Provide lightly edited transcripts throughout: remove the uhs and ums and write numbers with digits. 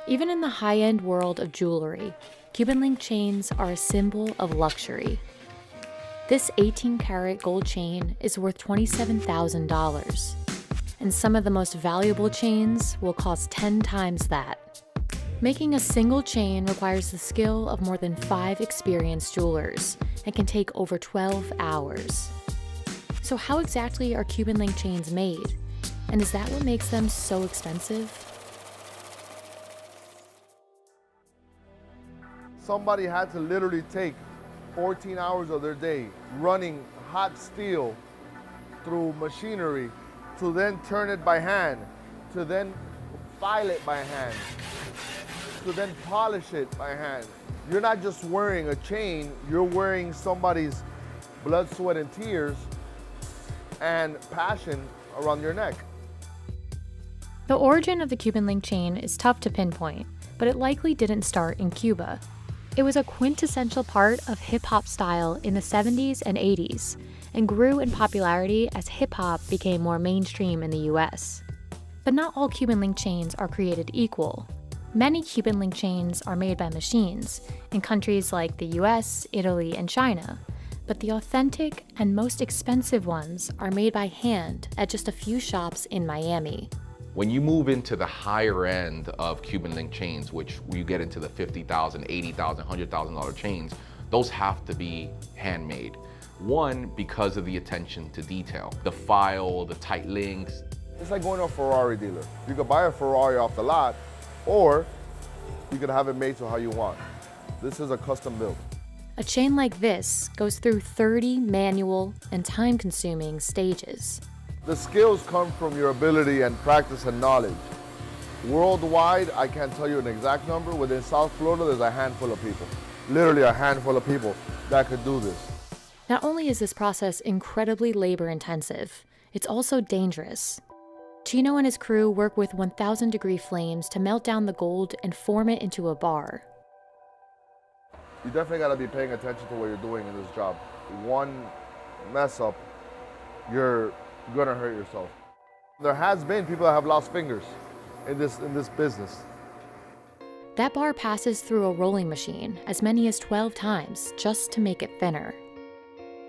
Even in the high-end world of jewelry, Cuban link chains are a symbol of luxury. This 18-karat gold chain is worth $27,000, and some of the most valuable chains will cost 10 times that. Making a single chain requires the skill of more than 5 experienced jewelers and can take over 12 hours. So how exactly are Cuban link chains made? And is that what makes them so expensive? Somebody had to literally take 14 hours of their day running hot steel through machinery to then turn it by hand, to then file it by hand, to then polish it by hand. You're not just wearing a chain, you're wearing somebody's blood, sweat, and tears and passion around your neck. The origin of the Cuban link chain is tough to pinpoint, but it likely didn't start in Cuba. It was a quintessential part of hip-hop style in the 70s and 80s, and grew in popularity as hip-hop became more mainstream in the US. But not all Cuban link chains are created equal. Many Cuban link chains are made by machines in countries like the US, Italy, and China, but the authentic and most expensive ones are made by hand at just a few shops in Miami. When you move into the higher end of Cuban link chains, which you get into the $50,000, $80,000, $100,000 chains, those have to be handmade. One, because of the attention to detail. The file, the tight links. It's like going to a Ferrari dealer. You could buy a Ferrari off the lot, or you could have it made to how you want. This is a custom build. A chain like this goes through 30 manual and time-consuming stages. The skills come from your ability and practice and knowledge. Worldwide, I can't tell you an exact number. Within South Florida, there's a handful of people, literally a handful of people that could do this. Not only is this process incredibly labor-intensive, it's also dangerous. Chino and his crew work with 1,000-degree flames to melt down the gold and form it into a bar. You definitely got to be paying attention to what you're doing in this job. One mess up, you're gonna hurt yourself. There has been people that have lost fingers in this business. That bar passes through a rolling machine as many as 12 times just to make it thinner.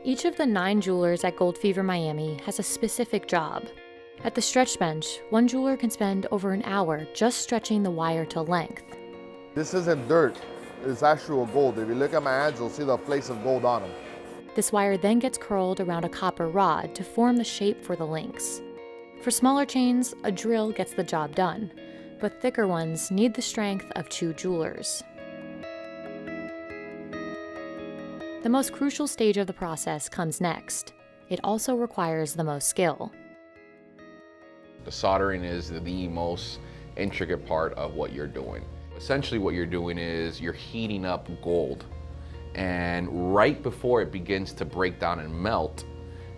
Each of the 9 jewelers at Gold Fever Miami has a specific job. At the stretch bench, one jeweler can spend over an hour just stretching the wire to length. This isn't dirt, it's actual gold. If you look at my hands, you'll see the flakes of gold on them. This wire then gets curled around a copper rod to form the shape for the links. For smaller chains, a drill gets the job done, but thicker ones need the strength of 2 jewelers. The most crucial stage of the process comes next. It also requires the most skill. The soldering is the most intricate part of what you're doing. Essentially what you're doing is you're heating up gold. And right before it begins to break down and melt,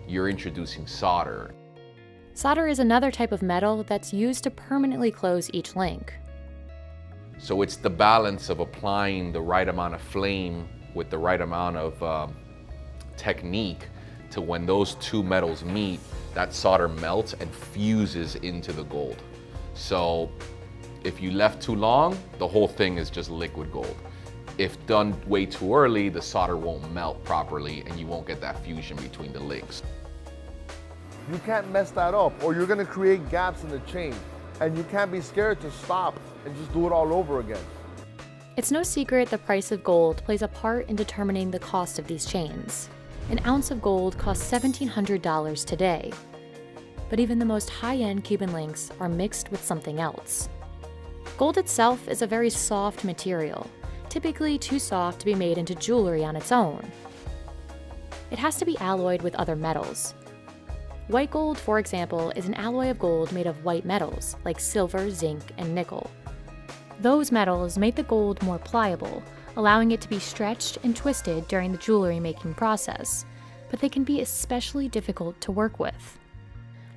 you're introducing solder. Solder is another type of metal that's used to permanently close each link. So it's the balance of applying the right amount of flame with the right amount of technique to when those 2 metals meet, that solder melts and fuses into the gold. So if you left too long, the whole thing is just liquid gold. If done way too early, the solder won't melt properly and you won't get that fusion between the links. You can't mess that up, or you're gonna create gaps in the chain, and you can't be scared to stop and just do it all over again. It's no secret the price of gold plays a part in determining the cost of these chains. An ounce of gold costs $1,700 today. But even the most high-end Cuban links are mixed with something else. Gold itself is a very soft material, typically too soft to be made into jewelry on its own. It has to be alloyed with other metals. White gold, for example, is an alloy of gold made of white metals like silver, zinc, and nickel. Those metals make the gold more pliable, allowing it to be stretched and twisted during the jewelry making process, but they can be especially difficult to work with.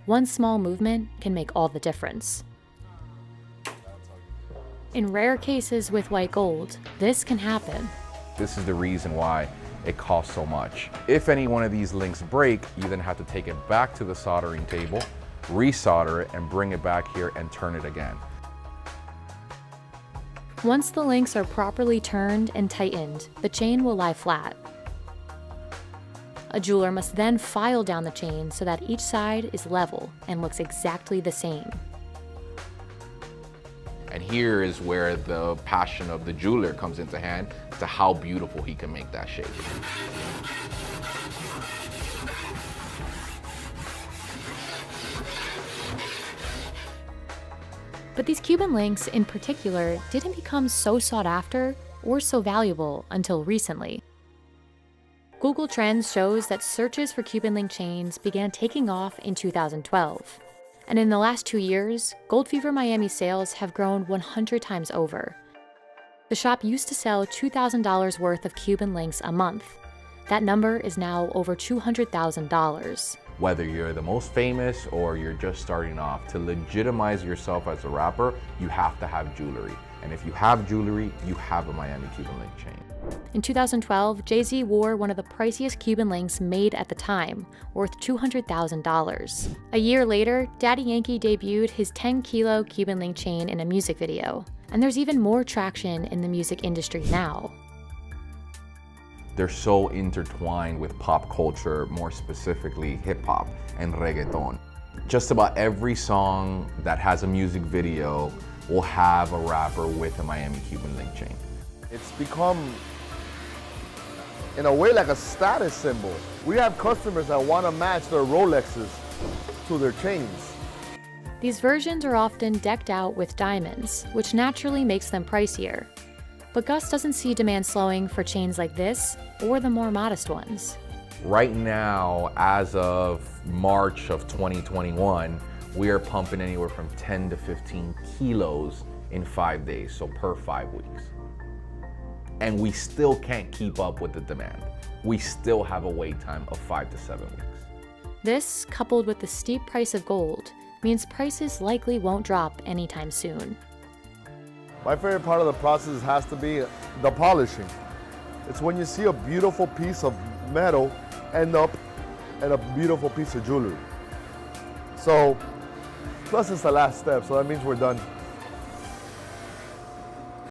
One small movement can make all the difference. In rare cases with white gold, this can happen. This is the reason why it costs so much. If any one of these links break, you then have to take it back to the soldering table, resolder it, and bring it back here and turn it again. Once the links are properly turned and tightened, the chain will lie flat. A jeweler must then file down the chain so that each side is level and looks exactly the same. And here is where the passion of the jeweler comes into hand to how beautiful he can make that shape. But these Cuban links in particular didn't become so sought after or so valuable until recently. Google Trends shows that searches for Cuban link chains began taking off in 2012. And in the last 2 years, Gold Fever Miami sales have grown 100 times over. The shop used to sell $2,000 worth of Cuban links a month. That number is now over $200,000. Whether you're the most famous or you're just starting off, to legitimize yourself as a rapper, you have to have jewelry. And if you have jewelry, you have a Miami Cuban link chain. In 2012, Jay-Z wore one of the priciest Cuban links made at the time, worth $200,000. A year later, Daddy Yankee debuted his 10-kilo Cuban link chain in a music video. And there's even more traction in the music industry now. They're so intertwined with pop culture, more specifically hip hop and reggaeton. Just about every song that has a music video will have a rapper with a Miami Cuban link chain. It's become, in a way, like a status symbol. We have customers that want to match their Rolexes to their chains. These versions are often decked out with diamonds, which naturally makes them pricier. But Gus doesn't see demand slowing for chains like this or the more modest ones. Right now, as of March of 2021, we are pumping anywhere from 10 to 15 kilos in 5 days, so per 5 weeks. And we still can't keep up with the demand. We still have a wait time of 5 to 7 weeks. This, coupled with the steep price of gold, means prices likely won't drop anytime soon. My favorite part of the process has to be the polishing. It's when you see a beautiful piece of metal end up in a beautiful piece of jewelry. So, plus it's the last step, so that means we're done.